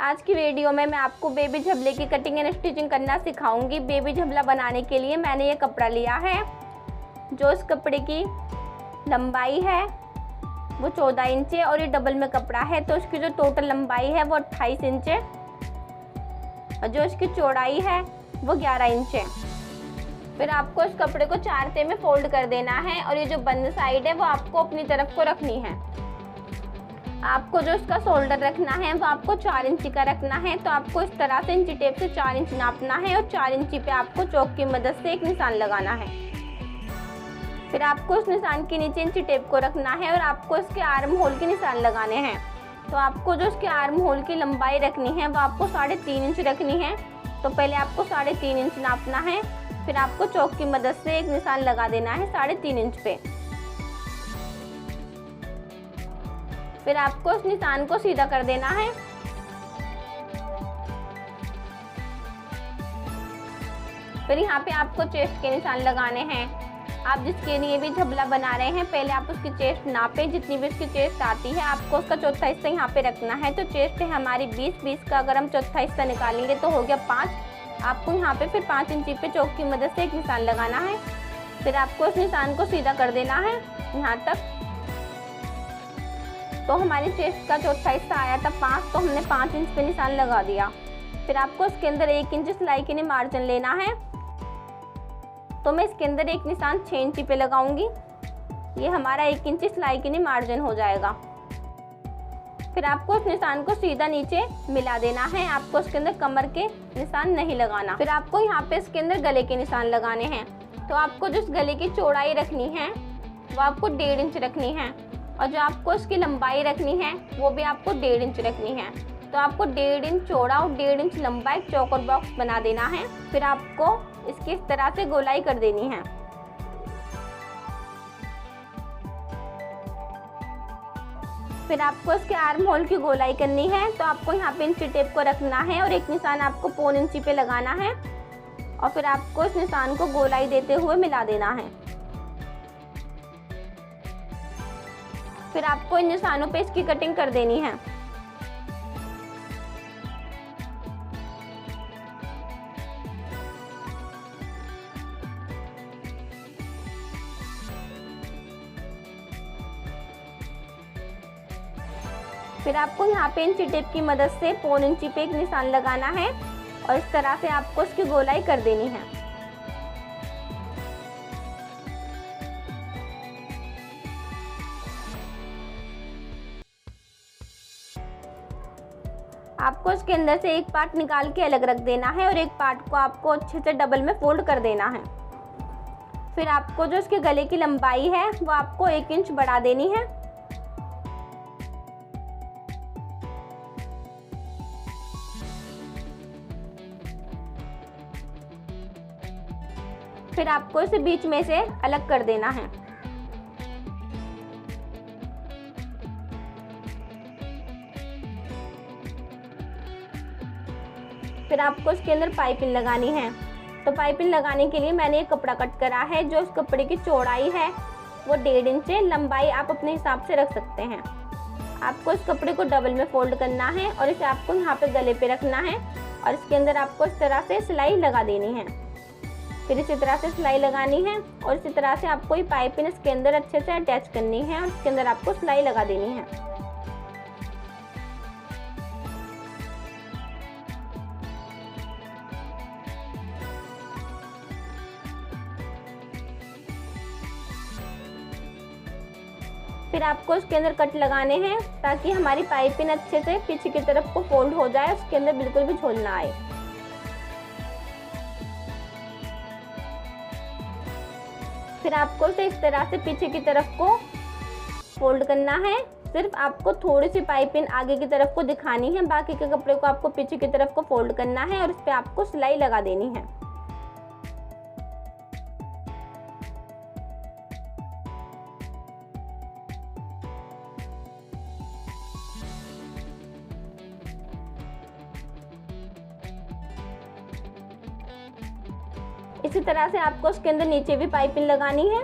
आज की वीडियो में मैं आपको बेबी झबले की कटिंग एंड स्टिचिंग करना सिखाऊंगी। बेबी झबला बनाने के लिए मैंने ये कपड़ा लिया है। जो इस कपड़े की लंबाई है वो 14 इंच है और ये डबल में कपड़ा है, तो इसकी जो टोटल लंबाई है वो 28 इंच है और जो इसकी चौड़ाई है वो 11 इंच है। फिर आपको इस कपड़े को 4 ते में फोल्ड कर देना है और ये जो बंद साइड है वो आपको अपनी तरफ को रखनी है। आपको जो इसका शोल्डर रखना है वो आपको 4 इंच का रखना है, तो आपको इस तरह से इंची टेप से 4 इंच नापना है और 4 इंची पे आपको चौक की मदद से एक निशान लगाना है। फिर आपको इस निशान के नीचे इंची टेप को रखना है और आपको इसके आर्म होल के निशान लगाने हैं। तो आपको जो इसके आर्म होल की लंबाई रखनी है वो आपको 3.5 इंच रखनी है। तो पहले आपको 3.5 इंच नापना है, फिर आपको चौक की मदद से एक निशान लगा देना है 3.5 इंच पे। फिर आपको इस निशान को सीधा कर देना है। फिर यहाँ पे आपको चेस्ट के निशान लगाने हैं। आप जिसके लिए भी झबला बना रहे हैं पहले आप उसकी चेस्ट नापें, जितनी भी उसकी चेस्ट आती है आपको उसका चौथा हिस्सा यहाँ पे रखना है। तो चेस्ट है हमारी 20 का, अगर हम चौथा हिस्सा निकालेंगे तो हो गया 5। आपको यहाँ पे फिर 5 इंची पे चौक की मदद से एक निशान लगाना है। फिर आपको इस निशान को सीधा कर देना है यहाँ तक। तो हमारी चेस्ट का चौथा हिस्सा आया था 5, तो हमने 5 इंच पे निशान लगा दिया। फिर आपको इसके अंदर 1 इंच सिलाई के लिए मार्जिन लेना है। तो मैं इसके अंदर एक निशान 6 इंची पे लगाऊंगी। ये हमारा 1 इंच सिलाई के लिए मार्जिन हो जाएगा। फिर आपको इस निशान को सीधा नीचे मिला देना है। आपको इसके अंदर कमर के निशान नहीं लगाना। फिर आपको यहाँ पे इसके अंदर गले के निशान लगाने हैं। तो आपको जिस गले की चौड़ाई रखनी है वो आपको 1.5 इंच रखनी है और जो आपको इसकी लंबाई रखनी है वो भी आपको 1.5 इंच रखनी है। तो आपको 1.5 इंच चौड़ा और 1.5 इंच लंबा एक चौकोर बॉक्स बना देना है। फिर आपको इसकी इस तरह से गोलाई कर देनी है। फिर आपको इसके आर्म होल की गोलाई करनी है। तो आपको यहाँ पे इंची टेप को रखना है और एक निशान आपको 1.25 इंची पे लगाना है और फिर आपको इस निशान को गोलाई देते हुए मिला देना है। फिर आपको इन निशानों पे इसकी कटिंग कर देनी है। फिर आपको यहाँ पे इंची टेप की मदद से 1.25 इंची पे एक निशान लगाना है और इस तरह से आपको इसकी गोलाई कर देनी है। आपको इसके अंदर से एक पार्ट निकाल के अलग रख देना है और एक पार्ट को आपको अच्छे से डबल में फोल्ड कर देना है। फिर आपको जो इसके गले की लंबाई है वो आपको 1 इंच बढ़ा देनी है। फिर आपको इसे बीच में से अलग कर देना है। फिर आपको इसके अंदर पाइपिंग लगानी है। तो पाइपिंग लगाने के लिए मैंने एक कपड़ा कट करा है। जो इस कपड़े की चौड़ाई है वो 1.5 इंच है, लंबाई आप अपने हिसाब से रख सकते हैं। आपको इस कपड़े को डबल में फोल्ड करना है और इसे आपको यहाँ पे गले पे रखना है और इसके अंदर आपको इस तरह से सिलाई लगा देनी है। फिर इसी तरह से सिलाई लगानी है और इसी तरह से आपको ये पाइपिंग इसके अंदर अच्छे से अटैच करनी है और इसके अंदर आपको सिलाई लगा देनी है। फिर आपको इसके अंदर कट लगाने हैं ताकि हमारी पाइपिंग अच्छे से पीछे की तरफ को फोल्ड हो जाए, उसके अंदर बिल्कुल भी झोल ना आए। फिर आपको इसे इस तरह से पीछे की तरफ को फोल्ड करना है। सिर्फ आपको थोड़ी सी पाइपिंग आगे की तरफ को दिखानी है, बाकी के कपड़े को आपको पीछे की तरफ को फोल्ड करना है और इस पे आपको सिलाई लगा देनी है। इसी तरह से आपको उसके अंदर नीचे भी पाइपिंग लगानी है।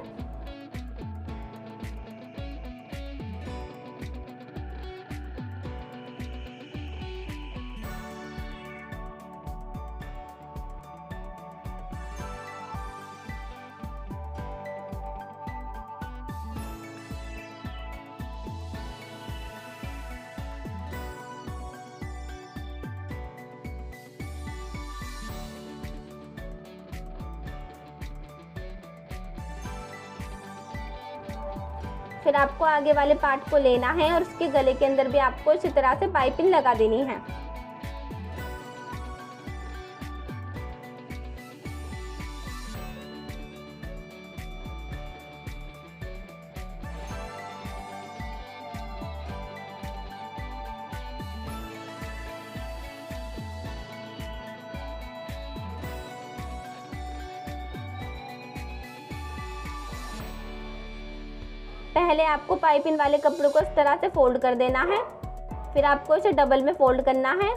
फिर आपको आगे वाले पार्ट को लेना है और उसके गले के अंदर भी आपको इसी तरह से पाइपिंग लगा देनी है। पहले आपको पाइपिंग वाले कपड़े को इस तरह से फोल्ड कर देना है, फिर आपको इसे डबल में फोल्ड करना है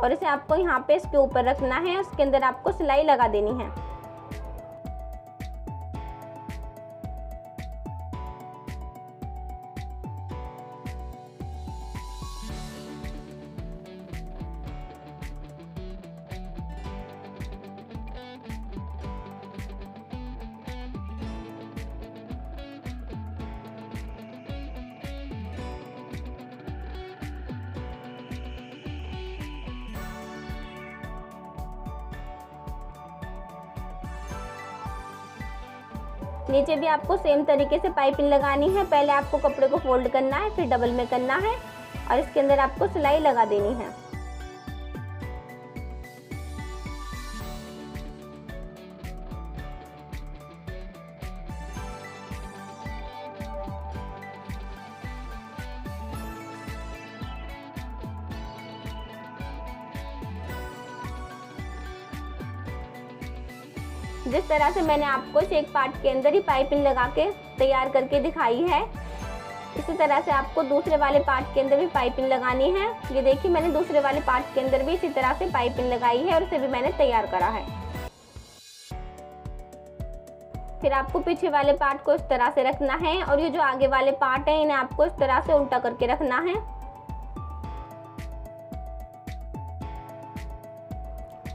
और इसे आपको यहाँ पे इसके ऊपर रखना है। उसके अंदर आपको सिलाई लगा देनी है। नीचे भी आपको सेम तरीके से पाइपिंग लगानी है। पहले आपको कपड़े को फोल्ड करना है, फिर डबल में करना है और इसके अंदर आपको सिलाई लगा देनी है। जिस तरह से मैंने आपको इस एक पार्ट के अंदर ही पाइपिंग लगा के तैयार करके दिखाई है, इसी तरह से आपको दूसरे वाले पार्ट के अंदर भी पाइपिंग लगानी है। ये देखिए मैंने दूसरे वाले पार्ट के अंदर भी इसी तरह से पाइपिंग लगाई है और इसे भी मैंने तैयार करा है। फिर आपको पीछे वाले पार्ट को इस तरह से रखना है और ये जो आगे वाले पार्ट है इन्हें आपको इस तरह से उल्टा करके रखना है।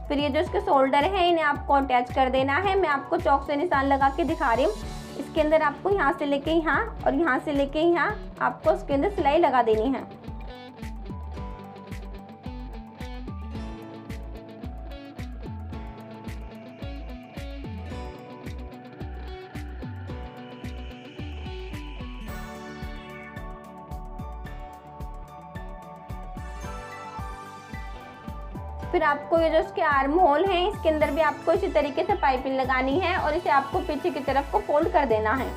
फिर ये जो इसके शोल्डर है इन्हें आपको अटैच कर देना है। मैं आपको चौक से निशान लगा के दिखा रही हूँ। इसके अंदर आपको यहाँ से लेके यहाँ और यहाँ से लेके यहाँ आपको इसके अंदर सिलाई लगा देनी है। फिर आपको ये जो इसके आर्म होल है इसके अंदर भी आपको इसी तरीके से पाइपिंग लगानी है और इसे आपको पीछे की तरफ को फोल्ड कर देना है।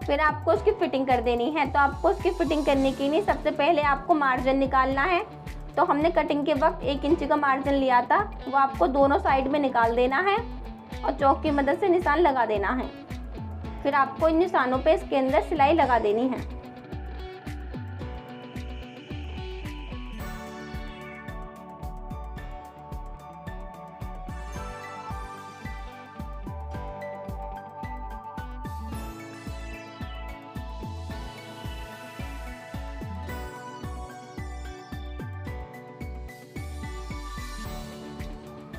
फिर आपको उसकी फिटिंग कर देनी है। तो आपको उसकी फिटिंग करने के लिए सबसे पहले आपको मार्जिन निकालना है। तो हमने कटिंग के वक्त 1 इंच का मार्जिन लिया था, वो आपको दोनों साइड में निकाल देना है और चौक की मदद से निशान लगा देना है। फिर आपको इन निशानों पे इसके अंदर सिलाई लगा देनी है।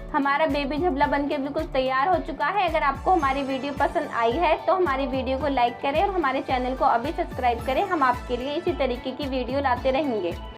हमारा बेबी झबला बनके बिल्कुल तैयार हो चुका है। अगर आपको हमारी वीडियो पसंद आई है तो हमारी वीडियो को लाइक करें और हमारे चैनल को अभी सब्सक्राइब करें। हम आपके लिए इसी तरीके की वीडियो लाते रहेंगे।